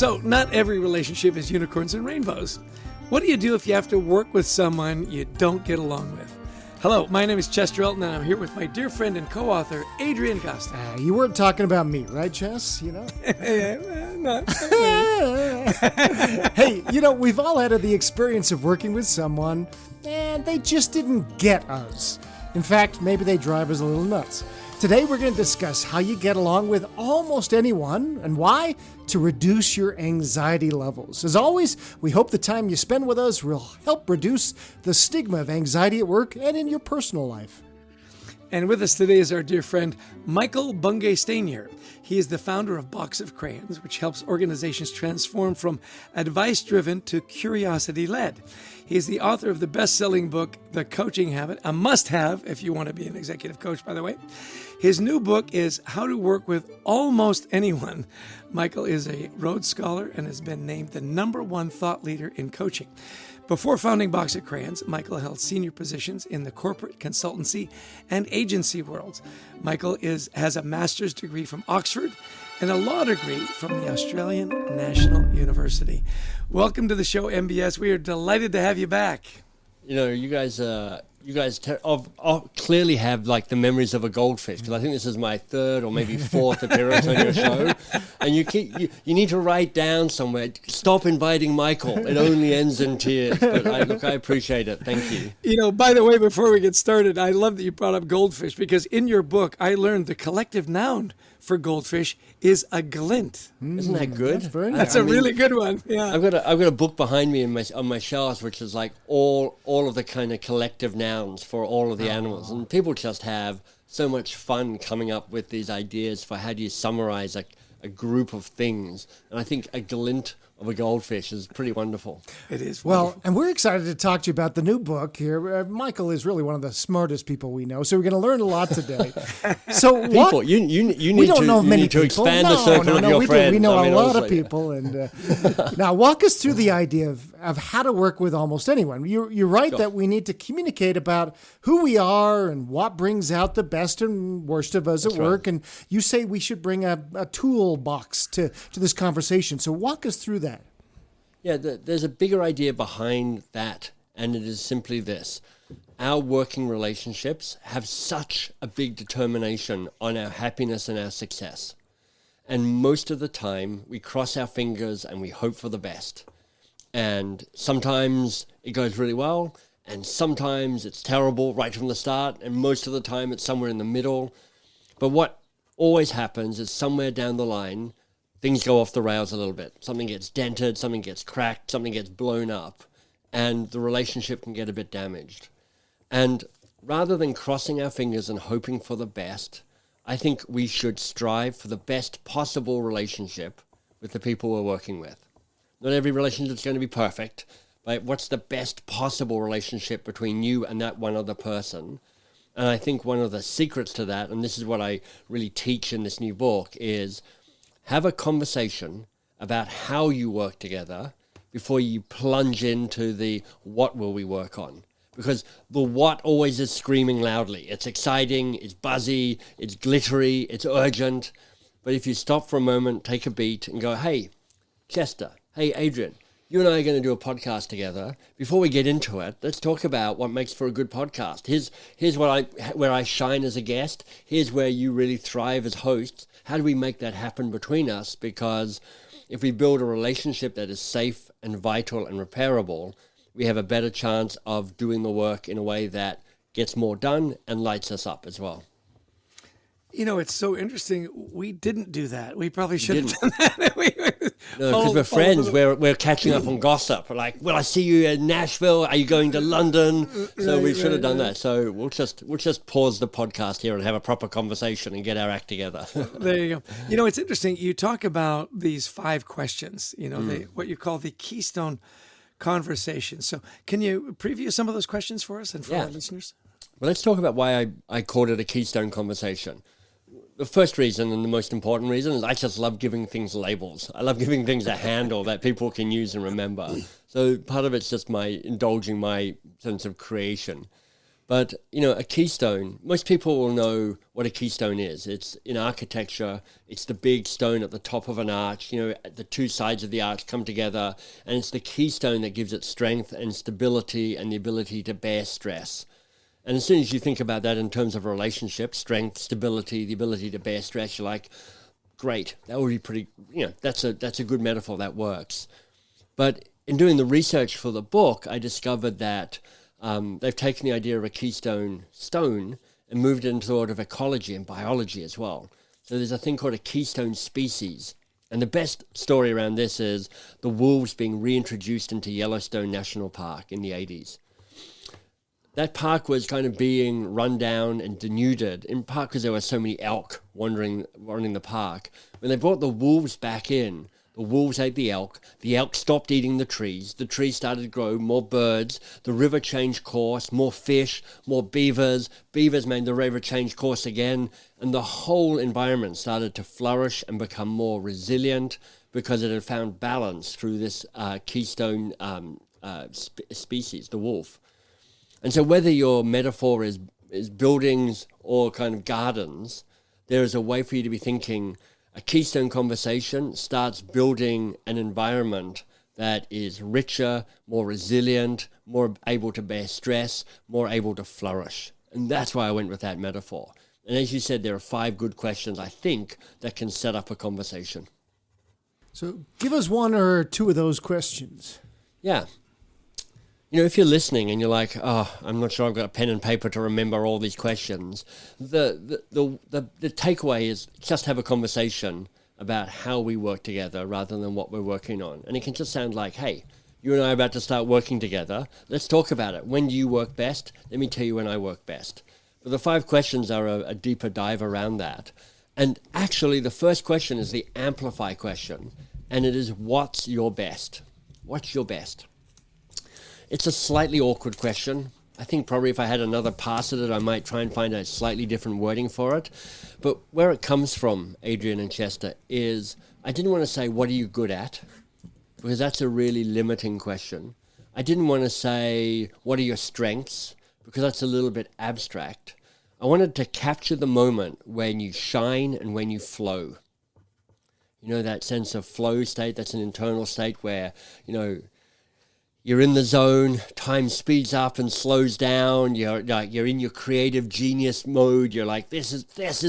So, not every relationship is unicorns and rainbows. What do you do if you have to work with someone you don't get along with? Hello, my name is Chester Elton, and I'm here with my dear friend and co-author, Adrian Costa. You weren't talking about me, right, Chess? You know? Hey, we've all had the experience of working with someone, and they just didn't get us. In fact, maybe they drive us a little nuts. Today, we're going to discuss how you get along with almost anyone and why to reduce your anxiety levels. As always, we hope the time you spend with us will help reduce the stigma of anxiety at work and in your personal life. And with us today is our dear friend, Michael Bungay-Stanier. He is the founder of Box of Crayons, which helps organizations transform from advice-driven to curiosity-led. He is the author of the best-selling book, The Coaching Habit, a must-have if you want to be an executive coach, by the way. His new book is How to Work with Almost Anyone. Michael is a Rhodes Scholar and has been named the #1 thought leader in coaching. Before founding Box of Crayons, Michael held senior positions in the corporate consultancy and agency worlds. Michael has a master's degree from Oxford and a law degree from the Australian National University. Welcome to the show, MBS. We are delighted to have you back. You guys clearly have like the memories of a goldfish, because I think this is my third or maybe fourth appearance on your show, and you need to write down somewhere. Stop inviting Michael; it only ends in tears. But I appreciate it. Thank you. By the way, before we get started, I love that you brought up goldfish, because in your book, I learned the collective noun for goldfish is a glint. Isn't that good? That's a really good one. Yeah, I've got a book behind me on my shelves, which is like all of the kind of collective nouns for all of the animals, and people just have so much fun coming up with these ideas for how do you summarize a group of things. And I think a glint of a goldfish is pretty wonderful. It is wonderful. Well, and we're excited to talk to you about the new book here. Michael is really one of the smartest people we know, so we're going to learn a lot today. So people, you need to expand the circle of your friends. We know a lot of people. And now walk us through the idea of how to work with almost anyone. You're right that we need to communicate about who we are and what brings out the best and worst of us at work. And you say we should bring a toolbox to this conversation. So walk us through that. Yeah, there's a bigger idea behind that, and it is simply this. Our working relationships have such a big determination on our happiness and our success. And most of the time, we cross our fingers and we hope for the best. And sometimes it goes really well, and sometimes it's terrible right from the start, and most of the time it's somewhere in the middle. But what always happens is somewhere down the line, things go off the rails a little bit. Something gets dented, something gets cracked, something gets blown up, and the relationship can get a bit damaged. And rather than crossing our fingers and hoping for the best, I think we should strive for the best possible relationship with the people we're working with. Not every relationship is going to be perfect, but what's the best possible relationship between you and that one other person? And I think one of the secrets to that, and this is what I really teach in this new book, is have a conversation about how you work together before you plunge into the what will we work on. Because the what always is screaming loudly. It's exciting, it's buzzy, it's glittery, it's urgent. But if you stop for a moment, take a beat and go, hey, Chester, hey, Adrian, you and I are going to do a podcast together. Before we get into it, let's talk about what makes for a good podcast. Here's where I shine as a guest. Here's where you really thrive as hosts. How do we make that happen between us? Because if we build a relationship that is safe and vital and repairable, we have a better chance of doing the work in a way that gets more done and lights us up as well. It's so interesting. We didn't do that. We probably should have done that. No, because we're friends. We're catching up on gossip. We're like, well, I see you in Nashville. Are you going to London? So we should have done that. So we'll just pause the podcast here and have a proper conversation and get our act together. There you go. It's interesting. You talk about these 5 questions, what you call the keystone conversation. So can you preview some of those questions for us and for our listeners? Well, let's talk about why I called it a keystone conversation. The first reason and the most important reason is I just love giving things labels. I love giving things a handle that people can use and remember. So part of it's just indulging my sense of creation. But, a keystone, most people will know what a keystone is. It's in architecture, it's the big stone at the top of an arch, the two sides of the arch come together, and it's the keystone that gives it strength and stability and the ability to bear stress. And as soon as you think about that in terms of a relationship, strength, stability, the ability to bear stress, you're like, great, that would be pretty, that's a good metaphor, that works. But in doing the research for the book, I discovered that they've taken the idea of a keystone stone and moved it into sort of ecology and biology as well. So there's a thing called a keystone species. And the best story around this is the wolves being reintroduced into Yellowstone National Park in the 80s. That park was kind of being run down and denuded, in part because there were so many elk wandering the park. When they brought the wolves back in, the wolves ate the elk stopped eating the trees started to grow, more birds, the river changed course, more fish, more beavers made the river change course again, and the whole environment started to flourish and become more resilient because it had found balance through this keystone species, the wolf. And so whether your metaphor is buildings or kind of gardens, there is a way for you to be thinking a keystone conversation starts building an environment that is richer, more resilient, more able to bear stress, more able to flourish. And that's why I went with that metaphor. And as you said, there are 5 good questions, I think, that can set up a conversation. So give us 1 or 2 of those questions. Yeah. If you're listening and you're like, oh, I'm not sure I've got a pen and paper to remember all these questions, the takeaway is just have a conversation about how we work together rather than what we're working on. And it can just sound like, hey, you and I are about to start working together. Let's talk about it. When do you work best? Let me tell you when I work best. But the 5 questions are a deeper dive around that. And actually, the first question is the amplify question. And it is, what's your best? What's your best? It's a slightly awkward question. I think probably if I had another pass at it, I might try and find a slightly different wording for it. But where it comes from, Adrian and Chester, is I didn't want to say, what are you good at? Because that's a really limiting question. I didn't want to say, what are your strengths? Because that's a little bit abstract. I wanted to capture the moment when you shine and when you flow. That sense of flow state, that's an internal state where, you're in the zone, time speeds up and slows down, you're in your creative genius mode, you're like, this is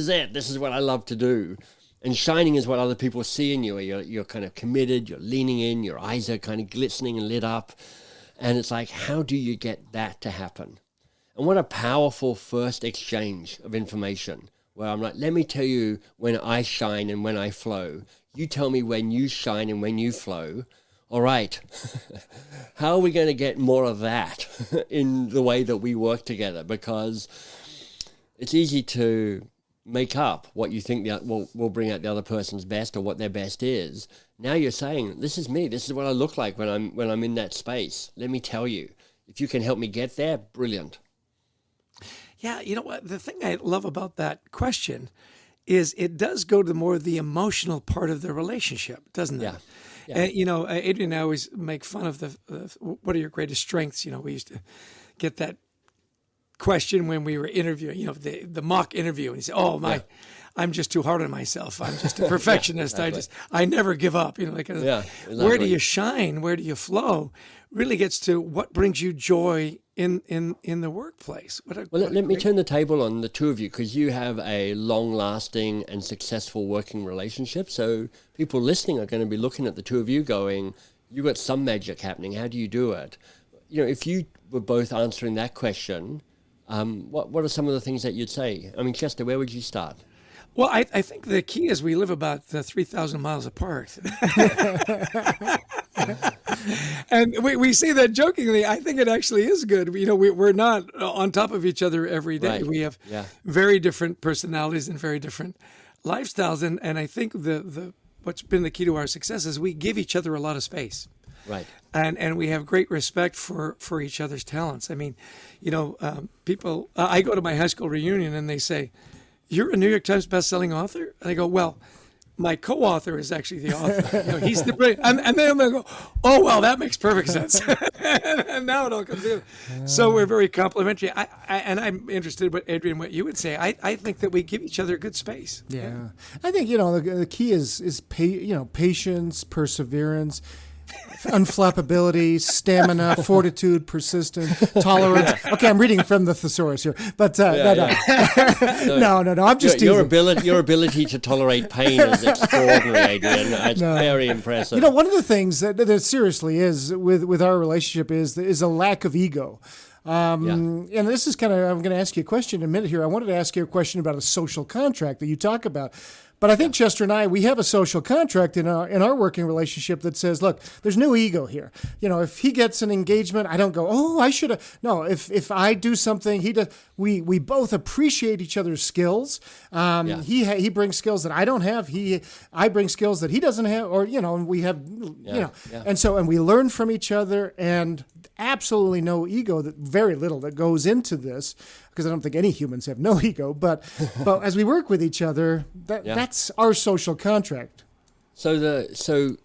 it, this is what I love to do. And shining is what other people see in you. You're kind of committed, you're leaning in, your eyes are kind of glistening and lit up. And it's like, how do you get that to happen? And what a powerful first exchange of information, where I'm like, let me tell you when I shine and when I flow. You tell me when you shine and when you flow. All right, how are we going to get more of that in the way that we work together? Because it's easy to make up what you think will bring out the other person's best or what their best is. Now you're saying, this is me. This is what I look like when I'm in that space. Let me tell you. If you can help me get there, brilliant. Yeah, you know what? The thing I love about that question is it does go to more the emotional part of the relationship, doesn't it? Yeah. Yeah. Adrian and I always make fun of what are your greatest strengths? We used to get that question when we were interviewing, the mock interview, and he said, "Oh my, I'm just too hard on myself. I'm just a perfectionist. Exactly. I never give up." Exactly. Where do you shine? Where do you flow? Really gets to what brings you joy in the workplace. Let me turn the table on the two of you, because you have a long-lasting and successful working relationship. So people listening are going to be looking at the two of you going, "You got some magic happening. How do you do it?" If you were both answering that question, what are some of the things that you'd say? I mean, Chester, where would you start? Well, I think the key is we live about 3,000 miles apart. And we say that jokingly. I think it actually is good. We're not on top of each other every day. Right. We have Yeah. very different personalities and very different lifestyles. And I think the what's been the key to our success is we give each other a lot of space. Right. And we have great respect for each other's talents. I mean, people, I go to my high school reunion and they say, "You're a New York Times bestselling author?" And I go, "Well, my co-author is actually the author. He's the brain. And then they'll go, oh, well, that makes perfect sense. And now it all comes in. So we're very complimentary. And I'm interested in what, Adrian, what you would say. I think that we give each other good space. Yeah. I think, the key is patience, perseverance, unflappability, stamina, fortitude, persistence, tolerance. Okay, I'm reading from the thesaurus here, but no. I'm just your ability to tolerate pain is extraordinary, Adrian. It's very impressive. One of the things that seriously is with our relationship is a lack of ego. And this is kind of, I'm going to ask you a question in a minute here. I wanted to ask you a question about a social contract that you talk about. But I think Chester and I, we have a social contract in our working relationship that says, look, there's no ego here. If he gets an engagement, I don't go, oh, I should have. No, if I do something, he does. We both appreciate each other's skills. He brings skills that I don't have. I bring skills that he doesn't have, or and we have, and we learn from each other, and absolutely no ego, very little that goes into this, because I don't think any humans have no ego, but as we work with each other, that's our social contract. So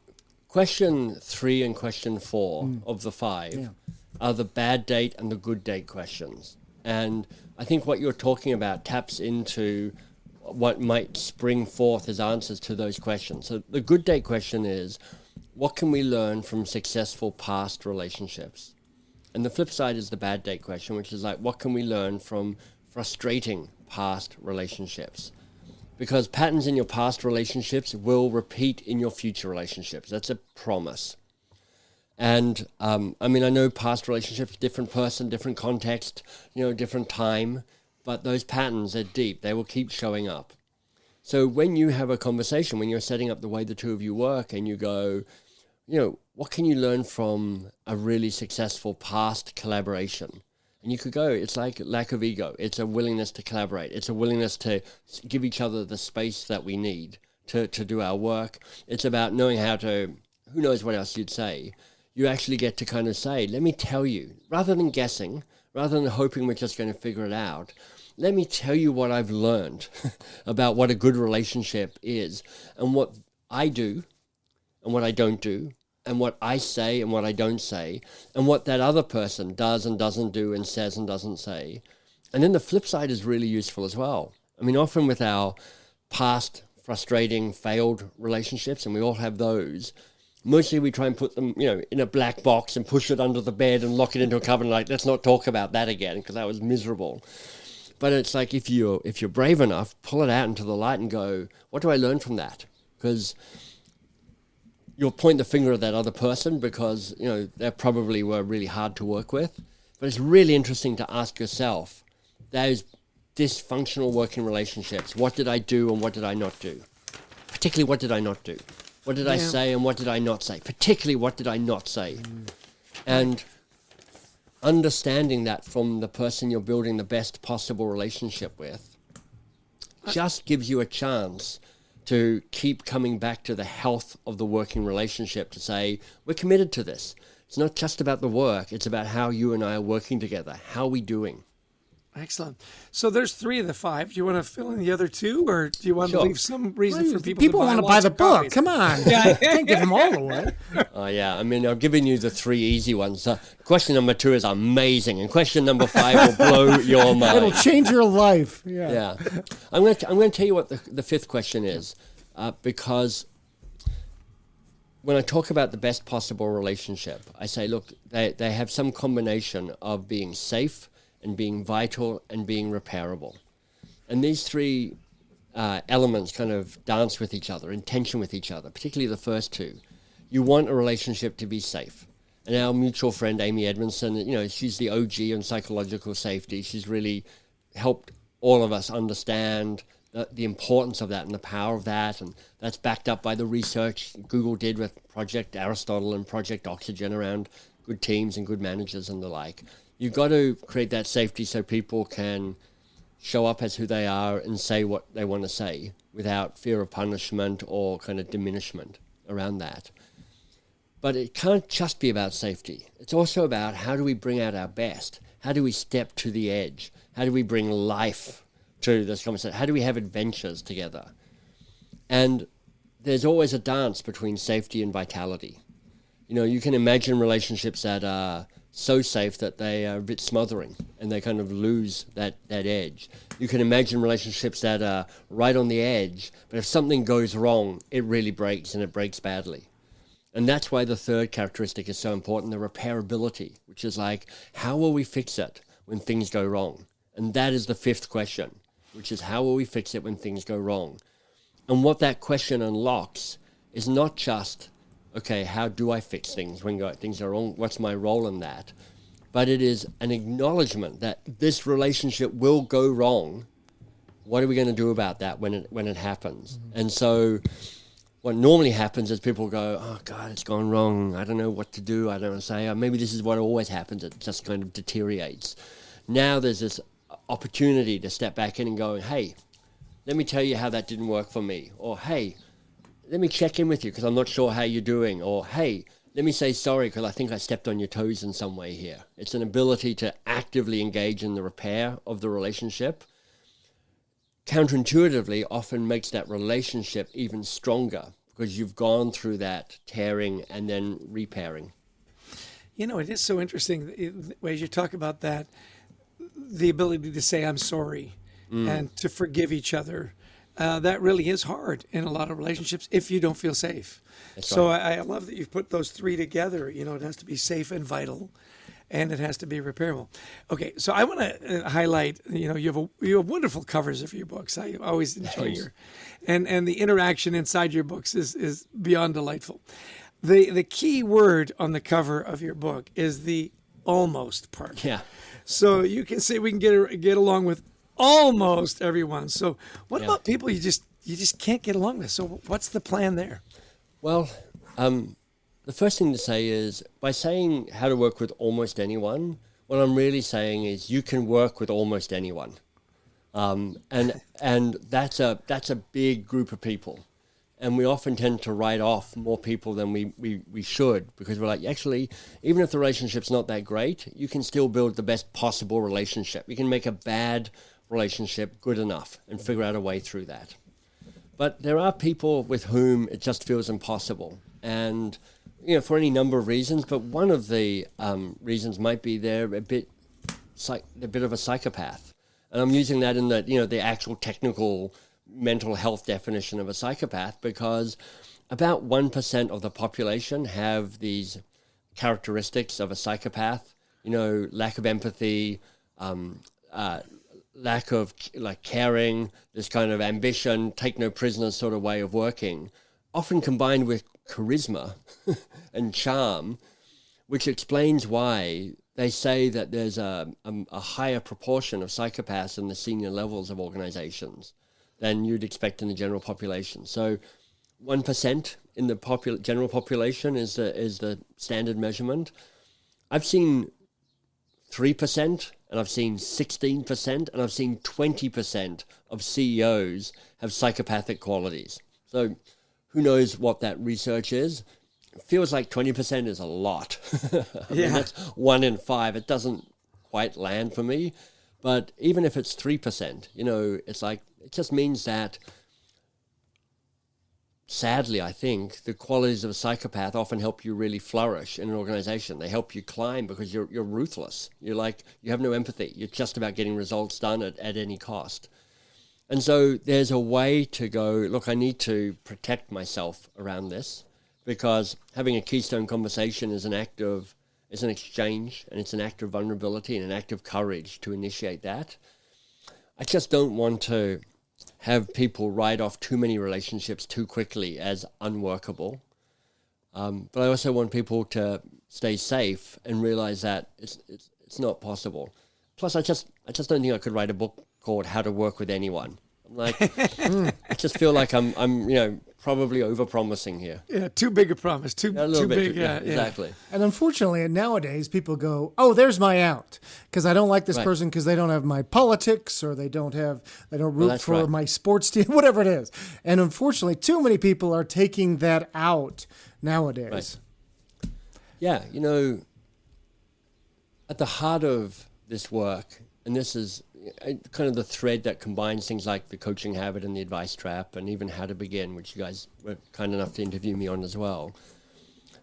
question 3 and question 4 of the 5 are the bad date and the good date questions. And I think what you're talking about taps into what might spring forth as answers to those questions. So the good date question is, what can we learn from successful past relationships? And the flip side is the bad date question, which is like, what can we learn from frustrating past relationships? Because patterns in your past relationships will repeat in your future relationships. That's a promise. And I know past relationships, different person, different context, different time, but those patterns are deep. They will keep showing up. So when you have a conversation, when you're setting up the way the two of you work and you go, what can you learn from a really successful past collaboration? And you could go, it's like lack of ego. It's a willingness to collaborate. It's a willingness to give each other the space that we need to do our work. It's about knowing how to, who knows what else you'd say. You actually get to kind of say, let me tell you, rather than guessing, rather than hoping we're just going to figure it out, let me tell you what I've learned about what a good relationship is, and what I do and what I don't do, and what I say and what I don't say, and what that other person does and doesn't do and says and doesn't say. And then the flip side is really useful as well. Often with our past frustrating, failed relationships, and we all have those, mostly we try and put them, in a black box and push it under the bed and lock it into a cupboard, like, let's not talk about that again, because that was miserable. But it's like, if you're brave enough, pull it out into the light and go, what do I learn from that? Because you'll point the finger at that other person because, they probably were really hard to work with. But it's really interesting to ask yourself, those dysfunctional working relationships, what did I do and what did I not do? Particularly, what did I not do? What did I say and what did I not say? Particularly, what did I not say? And understanding that from the person you're building the best possible relationship with just gives you a chance to keep coming back to the health of the working relationship, to say, we're committed to this. It's not just about the work. It's about how you and I are working together. How are we doing? Excellent. So there's 3 of the 5. Do you want to fill in the other 2, or do you want to leave some reason for people want to buy the book? Copies? Come on. I can't give them all away. I've given you the 3 easy ones. Question number 2 is amazing, and question number 5 will blow your mind. It'll change your life. Yeah. I'm going to tell you what the 5th question is, because when I talk about the best possible relationship, I say, look, they have some combination of being safe and being vital and being repairable. And these 3 elements kind of dance with each other, in tension with each other, particularly the first 2. You want a relationship to be safe. And our mutual friend, Amy Edmondson, she's the OG in psychological safety. She's really helped all of us understand the importance of that and the power of that. And that's backed up by the research Google did with Project Aristotle and Project Oxygen around good teams and good managers and the like. You've got to create that safety so people can show up as who they are and say what they want to say without fear of punishment or kind of diminishment around that. But it can't just be about safety. It's also about, how do we bring out our best? How do we step to the edge? How do we bring life to this conversation? How do we have adventures together? And there's always a dance between safety and vitality. You know, you can imagine relationships that are so safe that they are a bit smothering and they kind of lose that edge. You can imagine relationships that are right on the edge, but if something goes wrong, it really breaks, and it breaks badly. And that's why the third characteristic is so important, the repairability, which is like, how will we fix it when things go wrong? And that is the fifth question, which is, how will we fix it when things go wrong? And what that question unlocks is not just, okay, how do I fix things when things are wrong? What's my role in that? But it is an acknowledgement that this relationship will go wrong. What are we going to do about that when it happens? Mm-hmm. And so what normally happens is people go, oh, God, it's gone wrong. I don't know what to do. I don't know what to say. Maybe this is what always happens. It just kind of deteriorates. Now there's this opportunity to step back in and go, hey, let me tell you how that didn't work for me. Or, hey, let me check in with you because I'm not sure how you're doing. Or, hey, let me say sorry because I think I stepped on your toes in some way here. It's an ability to actively engage in the repair of the relationship. Counterintuitively, often makes that relationship even stronger because you've gone through that tearing and then repairing. You know, it is so interesting as you talk about that, the ability to say, I'm sorry, and to forgive each other. That really is hard in a lot of relationships if you don't feel safe. That's so right. I love that you've put those three together. You know, it has to be safe and vital, and it has to be repairable. Okay, so I want to highlight, you know, you have wonderful covers of your books. I always enjoy your, and the interaction inside your books is beyond delightful. The key word on the cover of your book is the almost part. Yeah. So you can say we can get along with almost everyone. So what about people you just can't get along with? So what's the plan there? Well, the first thing to say is, by saying how to work with almost anyone, what I'm really saying is you can work with almost anyone. And that's a big group of people. And we often tend to write off more people than we should, because we're like, actually, even if the relationship's not that great, you can still build the best possible relationship. You can make a bad relationship good enough and figure out a way through that. But there are people with whom it just feels impossible. And, you know, for any number of reasons, but one of the reasons might be they're a bit of a psychopath. And I'm using that in the actual technical mental health definition of a psychopath, because about 1% of the population have these characteristics of a psychopath, you know, lack of empathy, lack of caring, this kind of ambition, take no prisoners sort of way of working, often combined with charisma and charm, which explains why they say that there's a higher proportion of psychopaths in the senior levels of organizations than you'd expect in the general population. So 1% in the general population is the standard measurement. I've seen 3%, and I've seen 16%, and I've seen 20% of CEOs have psychopathic qualities. So who knows what that research is? It feels like 20% is a lot. I mean, that's 1 in 5. It doesn't quite land for me. But even if it's 3%, you know, it's like, it just means that, sadly, I think the qualities of a psychopath often help you really flourish in an organization. They help you climb because you're ruthless. You have no empathy. You're just about getting results done at any cost. And so there's a way to go, look, I need to protect myself around this, because having a keystone conversation is an exchange, and it's an act of vulnerability and an act of courage to initiate that. I just don't want to have people write off too many relationships too quickly as unworkable. But I also want people to stay safe and realize that it's not possible. Plus, I just don't think I could write a book called How to Work with Anyone. I'm like, I just feel like I'm probably overpromising here. Yeah, too big a promise. Too big. Yeah, exactly. And unfortunately, nowadays, people go, oh, there's my out, because I don't like this person because they don't have my politics, or they don't root for my sports team, whatever it is. And unfortunately, too many people are taking that out nowadays. Right. Yeah, you know, at the heart of this work, and this is, kind of the thread that combines things like the coaching habit and the advice trap, and even how to begin, which you guys were kind enough to interview me on as well.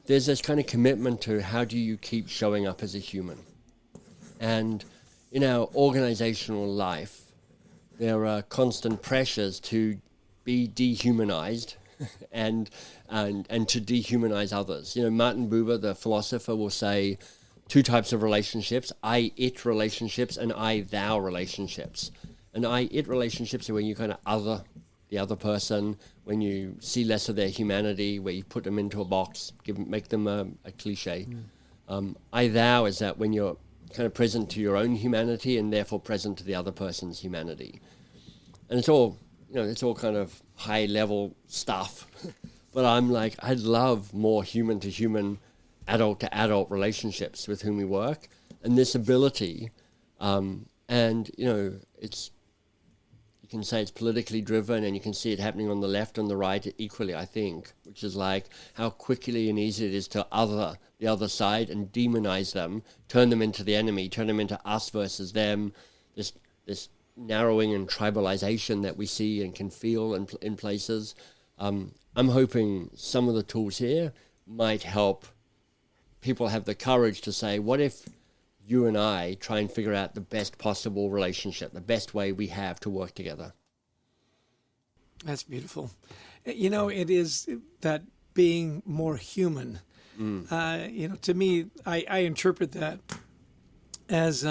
There's this kind of commitment to how do you keep showing up as a human. And in our organizational life, there are constant pressures to be dehumanized and to dehumanize others. Martin Buber, the philosopher, will say 2 types of relationships: I-it relationships and I-thou relationships. And I-it relationships are when you kind of other the other person, when you see less of their humanity, where you put them into a box, make them a cliche. I-thou is that when you're kind of present to your own humanity and therefore present to the other person's humanity. And it's all, it's all kind of high level stuff. But I'm like, I'd love more human to human, adult to adult relationships with whom we work. And this ability, it's, you can say it's politically driven, and you can see it happening on the left and the right equally, I think, which is like how quickly and easy it is to other the other side and demonize them, turn them into the enemy, turn them into us versus them, this narrowing and tribalization that we see and can feel in places. I'm hoping some of the tools here might help people have the courage to say, what if you and I try and figure out the best possible relationship, the best way we have to work together? That's beautiful. It is that being more human. To me, I interpret that as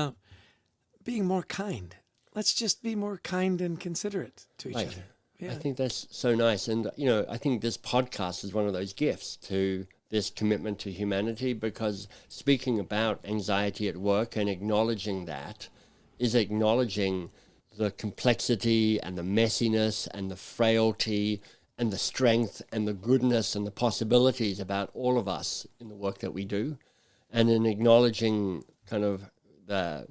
being more kind. Let's just be more kind and considerate to each other. Yeah. I think that's so nice. And, I think this podcast is one of those gifts to this commitment to humanity, because speaking about anxiety at work and acknowledging that is acknowledging the complexity and the messiness and the frailty and the strength and the goodness and the possibilities about all of us in the work that we do, and in acknowledging kind of the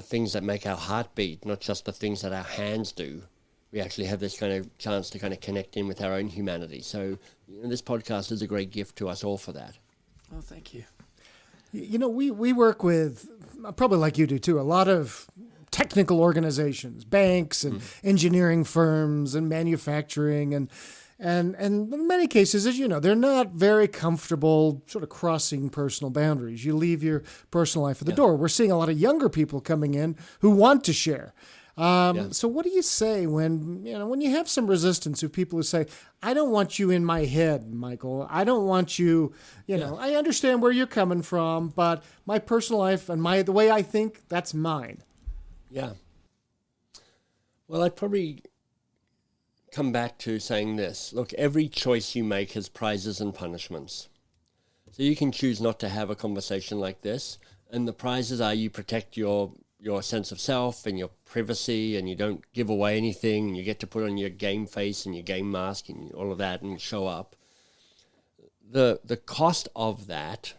things that make our heart beat, not just the things that our hands do. We actually have this kind of chance to kind of connect in with our own humanity. So this podcast is a great gift to us all for that. Oh, thank you. We work with, probably like you do too, a lot of technical organizations, banks and engineering firms and manufacturing, and in many cases, as you know, they're not very comfortable sort of crossing personal boundaries. You leave your personal life at the door. We're seeing a lot of younger people coming in who want to share. So what do you say when you have some resistance of people who say, I don't want you in my head, Michael. I don't want you, I understand where you're coming from, but my personal life and the way I think, that's mine. Yeah. Well, I'd probably come back to saying this. Look, every choice you make has prizes and punishments. So you can choose not to have a conversation like this. And the prizes are you protect your sense of self and your privacy, and you don't give away anything, and you get to put on your game face and your game mask and all of that and show up. The cost of that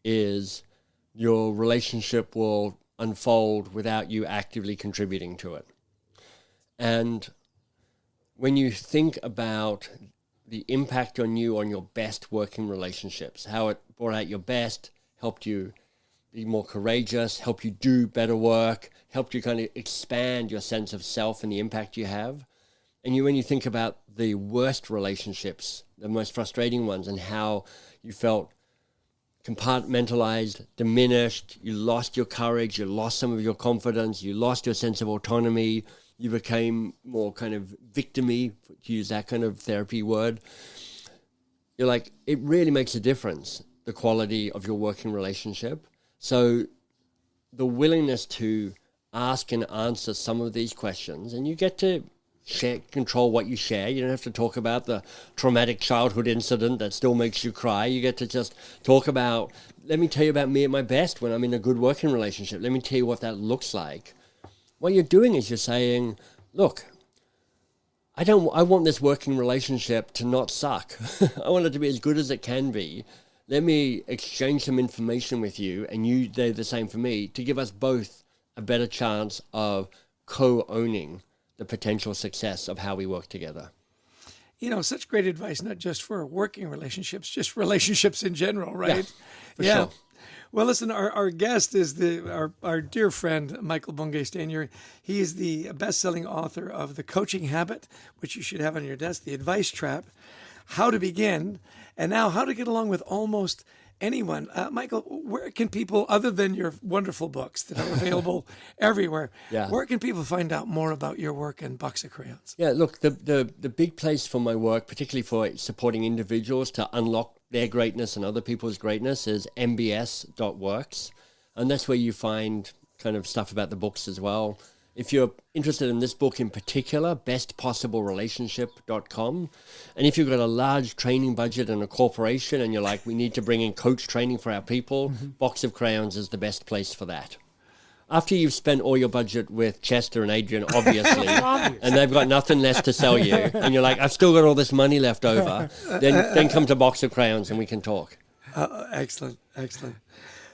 is your relationship will unfold without you actively contributing to it. And when you think about the impact on you on your best working relationships, how it brought out your best, helped you be more courageous, help you do better work, helped you kind of expand your sense of self and the impact you have. And when you think about the worst relationships, the most frustrating ones, and how you felt compartmentalized, diminished, you lost your courage, you lost some of your confidence, you lost your sense of autonomy, you became more kind of victim-y, to use that kind of therapy word. You're like, it really makes a difference, the quality of your working relationship. So the willingness to ask and answer some of these questions, and you get to control what you share. You don't have to talk about the traumatic childhood incident that still makes you cry. You get to just talk about, let me tell you about me at my best when I'm in a good working relationship. Let me tell you what that looks like. What you're doing is you're saying, look, I want this working relationship to not suck. I want it to be as good as it can be. Let me exchange some information with you, and you do the same for me, to give us both a better chance of co-owning the potential success of how we work together. Such great advice, not just for working relationships, just relationships in general, right? Yeah, for sure. Well, listen, our guest is our dear friend, Michael Bungay Stanier. He is the best-selling author of The Coaching Habit, which you should have on your desk, The Advice Trap, How to Begin, and now How to Get Along with Almost Anyone. Michael, where can people, other than your wonderful books that are available everywhere, where can people find out more about your work and Box of Crayons? Yeah, look, the big place for my work, particularly for supporting individuals to unlock their greatness and other people's greatness, is mbs.works. And that's where you find kind of stuff about the books as well. If you're interested in this book in particular, bestpossiblerelationship.com. And if you've got a large training budget and a corporation and you're like, we need to bring in coach training for our people, Box of Crayons is the best place for that. After you've spent all your budget with Chester and Adrian, obviously, and they've got nothing less to sell you, and you're like, I've still got all this money left over, then come to Box of Crayons and we can talk. Excellent.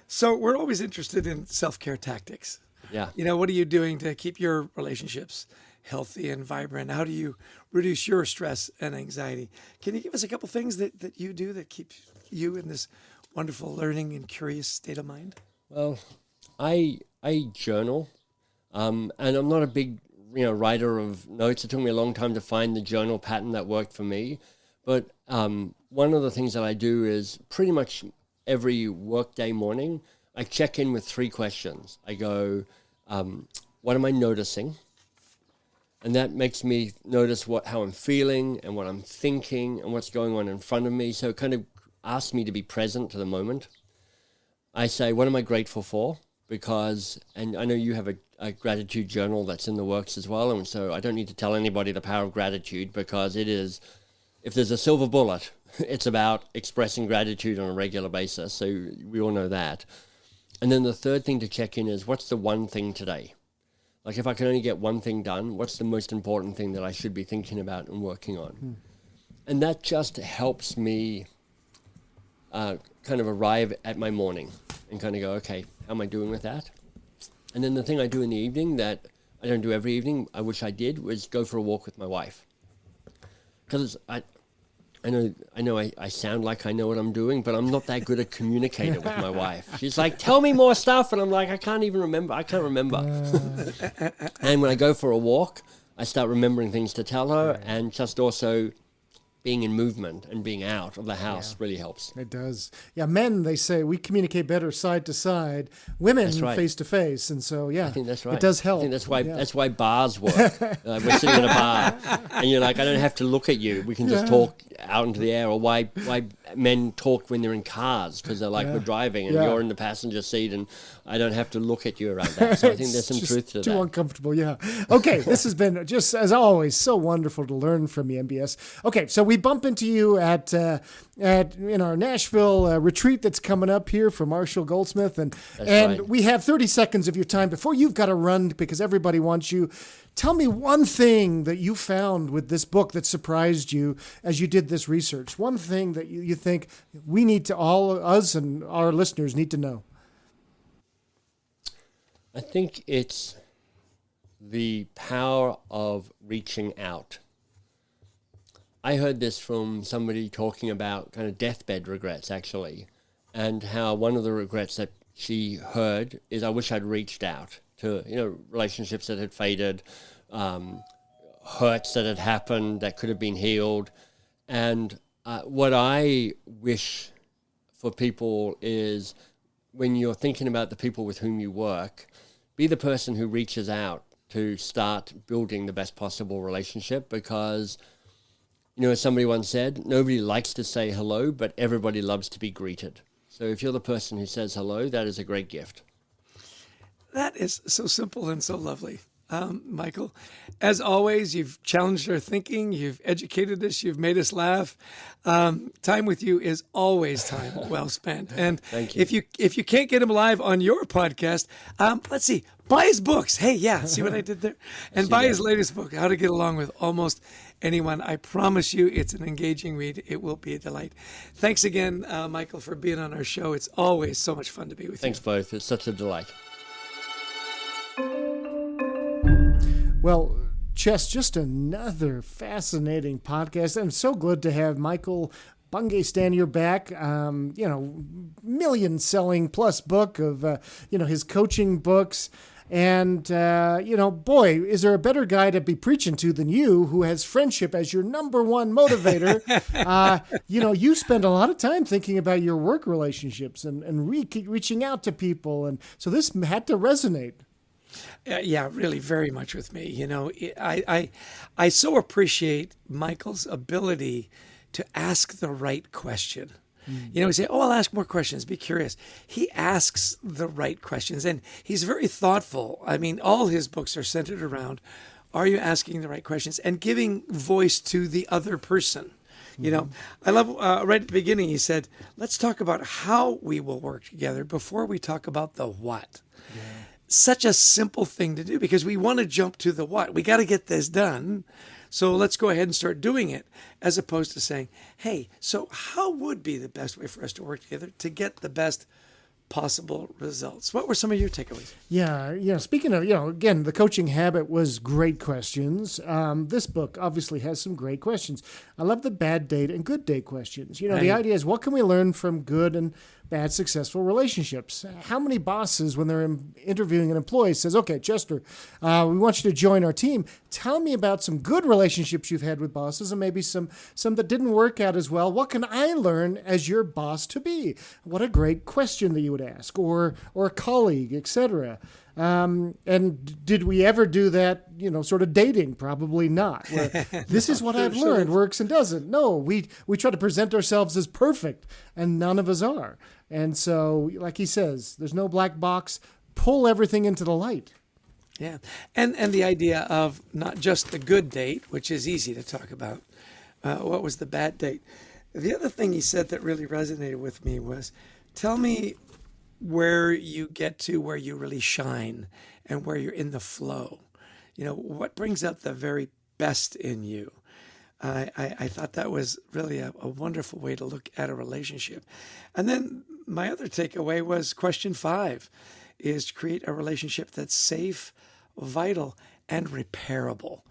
So we're always interested in self-care tactics. Yeah. What are you doing to keep your relationships healthy and vibrant? How do you reduce your stress and anxiety? Can you give us a couple things that you do that keep you in this wonderful learning and curious state of mind? Well, I journal, and I'm not a big writer of notes. It took me a long time to find the journal pattern that worked for me. But one of the things that I do is pretty much every workday morning, I check in with 3 questions. I go, what am I noticing? And that makes me notice how I'm feeling and what I'm thinking and what's going on in front of me. So it kind of asks me to be present to the moment. I say, what am I grateful for? And I know you have a gratitude journal that's in the works as well. And so I don't need to tell anybody the power of gratitude, because it is, if there's a silver bullet, it's about expressing gratitude on a regular basis. So we all know that. And then the third thing to check in is, what's the one thing today? Like, if I can only get one thing done, what's the most important thing that I should be thinking about and working on? And that just helps me kind of arrive at my morning and kind of go, okay, how am I doing with that? And then the thing I do in the evening that I don't do every evening, I wish I did, was go for a walk with my wife. Because I know I sound like I know what I'm doing, but I'm not that good a communicator with my wife. She's like, tell me more stuff. And I'm like, I can't remember. And when I go for a walk, I start remembering things to tell her, and just also being in movement and being out of the house really helps. It does. Yeah, men, they say we communicate better side to side, women face to face. And so, I think that's right. It does help. I think that's why bars work. We're sitting in a bar and you're like, I don't have to look at you. We can just talk out into the air. Or why men talk when they're in cars, because they're like, we're driving and you're in the passenger seat and I don't have to look at you around that. So I think there's some truth to that. Too uncomfortable, Okay, this has been, just as always, so wonderful to learn from you, MBS. Okay, so we bump into you at our Nashville retreat that's coming up here for Marshall Goldsmith, and we have 30 seconds of your time before you've got to run because everybody wants you. Tell me one thing that you found with this book that surprised you as you did this research. One thing that you think we need to, all us and our listeners need to know. I think it's the power of reaching out. I heard this from somebody talking about kind of deathbed regrets, actually, and how one of the regrets that she heard is, I wish I'd reached out to, relationships that had faded, hurts that had happened that could have been healed. And what I wish for people is, when you're thinking about the people with whom you work, be the person who reaches out to start building the best possible relationship, because as somebody once said, nobody likes to say hello, but everybody loves to be greeted. So if you're the person who says hello, that is a great gift. That is so simple and so lovely. Michael, as always, you've challenged our thinking, you've educated us, you've made us laugh. Time with you is always time well spent. And thank you. If you can't get him live on your podcast, let's see, buy his books. Hey, see what I did there? And buy his latest book, How to Get Along with Almost Anyone. I promise you it's an engaging read. It will be a delight. Thanks again, Michael, for being on our show. It's always so much fun to be with you. Thanks both. It's such a delight. Well, Chess, just another fascinating podcast. I'm so glad to have Michael Bungay Stanier back, million-selling plus book of, his coaching books. And, boy, is there a better guy to be preaching to than you, who has friendship as your number one motivator. You spend a lot of time thinking about your work relationships and reaching out to people. And so this had to resonate. Yeah, really, very much with me. I so appreciate Michael's ability to ask the right question. We say, I'll ask more questions, be curious. He asks the right questions, and he's very thoughtful. I mean, all his books are centered around, are you asking the right questions and giving voice to the other person? I love right at the beginning, he said, let's talk about how we will work together before we talk about the what. Yeah. Such a simple thing to do, because we want to jump to the what. We got to get this done. So let's go ahead and start doing it, as opposed to saying, hey, so how would be the best way for us to work together to get the best possible results? What were some of your takeaways? Yeah. Speaking of, again, the coaching habit was great questions. This book obviously has some great questions. I love the bad date and good date questions. Right. The idea is, what can we learn from good and bad successful relationships? How many bosses, when they're interviewing an employee, says, okay, Chester, we want you to join our team. Tell me about some good relationships you've had with bosses, and maybe some that didn't work out as well. What can I learn as your boss to be? What a great question that you would ask, or a colleague, etc. And did we ever do that, sort of dating? Probably not. Where, this is what I've learned, works and doesn't. No, we try to present ourselves as perfect, and none of us are. And so, like he says, there's no black box. Pull everything into the light. Yeah. And the idea of not just the good date, which is easy to talk about. What was the bad date? The other thing he said that really resonated with me was, tell me where you get to where you really shine and where you're in the flow. What brings out the very best in you? I thought that was really a wonderful way to look at a relationship. And then my other takeaway was question 5 is to create a relationship that's safe, vital, and repairable.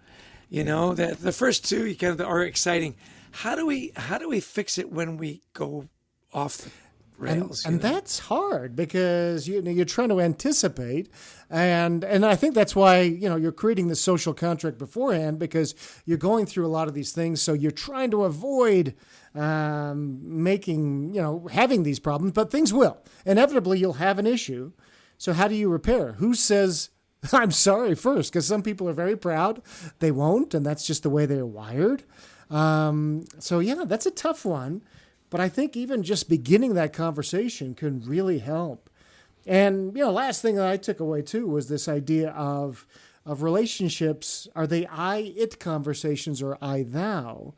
The first two kind of are exciting. How do we fix it when we go off the rails? And that's hard, because you're trying to anticipate, and I think that's why you're creating the social contract beforehand, because you're going through a lot of these things, so you're trying to avoid having these problems. But things will inevitably, you'll have an issue. So how do you repair? Who says I'm sorry first? Because some people are very proud, they won't, and that's just the way they're wired. So that's a tough one. But I think even just beginning that conversation can really help. And, last thing that I took away too was this idea of relationships. Are they I-it conversations or I-thou,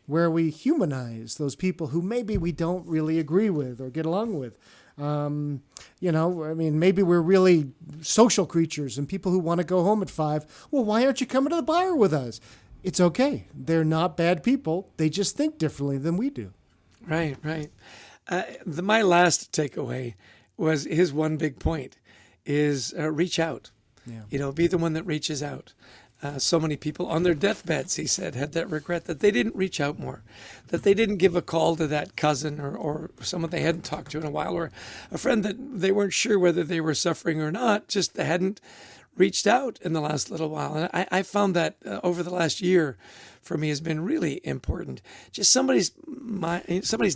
where we humanize those people who maybe we don't really agree with or get along with? Maybe we're really social creatures, and people who want to go home at 5, well, why aren't you coming to the bar with us? It's okay. They're not bad people. They just think differently than we do. Right. My last takeaway was his one big point is reach out. Yeah. Be the one that reaches out. So many people on their deathbeds, he said, had that regret that they didn't reach out more, that they didn't give a call to that cousin or someone they hadn't talked to in a while, or a friend that they weren't sure whether they were suffering or not, just they hadn't reached out in the last little while. And I found that over the last year for me has been really important. Just somebody's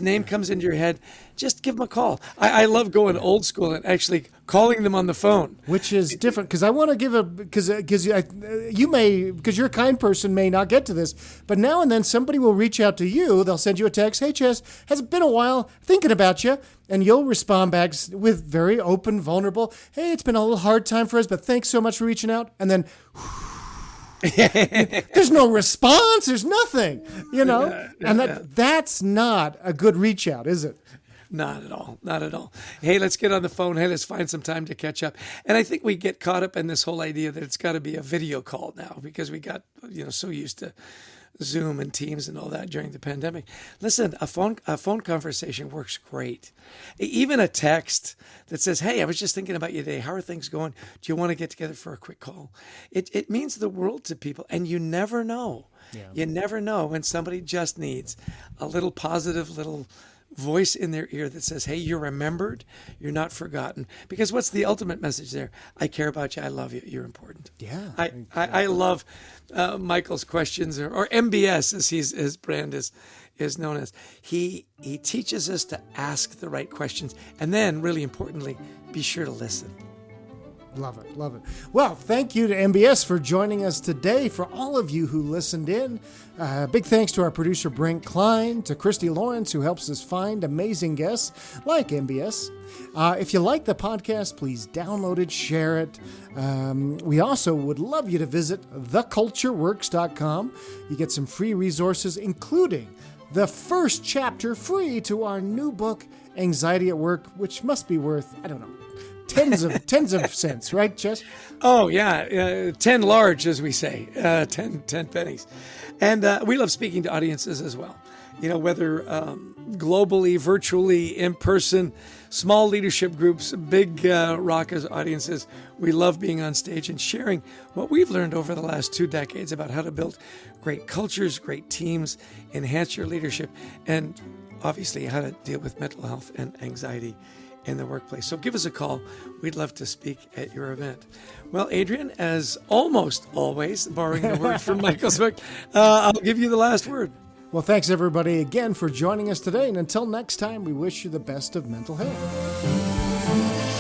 name comes into your head, just give them a call. I love going old school and actually calling them on the phone, which is different, because I want to give because you're a kind person, may not get to this, but now and then somebody will reach out to you. They'll send you a text, hey Chess, has it been a while, thinking about you, and you'll respond back with very open, vulnerable, hey, it's been a little hard time for us, but thanks so much for reaching out. And then there's no response, there's nothing, and that's not a good reach out, is it? Not at all. Hey, let's get on the phone. Hey, let's find some time to catch up. And I think we get caught up in this whole idea that it's got to be a video call now, because we got, so used to Zoom and Teams and all that during the pandemic. Listen, a phone conversation works great. Even a text that says, "Hey, I was just thinking about you today. How are things going? Do you want to get together for a quick call?" It means the world to people, and you never know. Yeah. You never know when somebody just needs a little positive little voice in their ear that says, "Hey, you're remembered, you're not forgotten." Because what's the ultimate message there? I care about you, I love you, you're important. Yeah. I love Michael's questions, or MBS as his brand is known as. He teaches us to ask the right questions, and then, really importantly, be sure to listen. Love it. Love it. Well, thank you to MBS for joining us today. For all of you who listened in, big thanks to our producer, Brent Klein, to Christy Lawrence, who helps us find amazing guests like MBS. If you like the podcast, please download it, share it. We also would love you to visit thecultureworks.com. You get some free resources, including the first chapter free to our new book, Anxiety at Work, which must be worth, I don't know, tens of cents, right, Chess? Oh, yeah. 10 large, as we say, 10 pennies. And we love speaking to audiences as well. You know, whether globally, virtually, in person, small leadership groups, big rockers audiences. We love being on stage and sharing what we've learned over the last 2 decades about how to build great cultures, great teams, enhance your leadership, and obviously how to deal with mental health and anxiety in the workplace. So give us a call. We'd love to speak at your event. Well, Adrian, as almost always, borrowing the word from Michael's book, I'll give you the last word. Well, thanks everybody again for joining us today. And until next time, we wish you the best of mental health.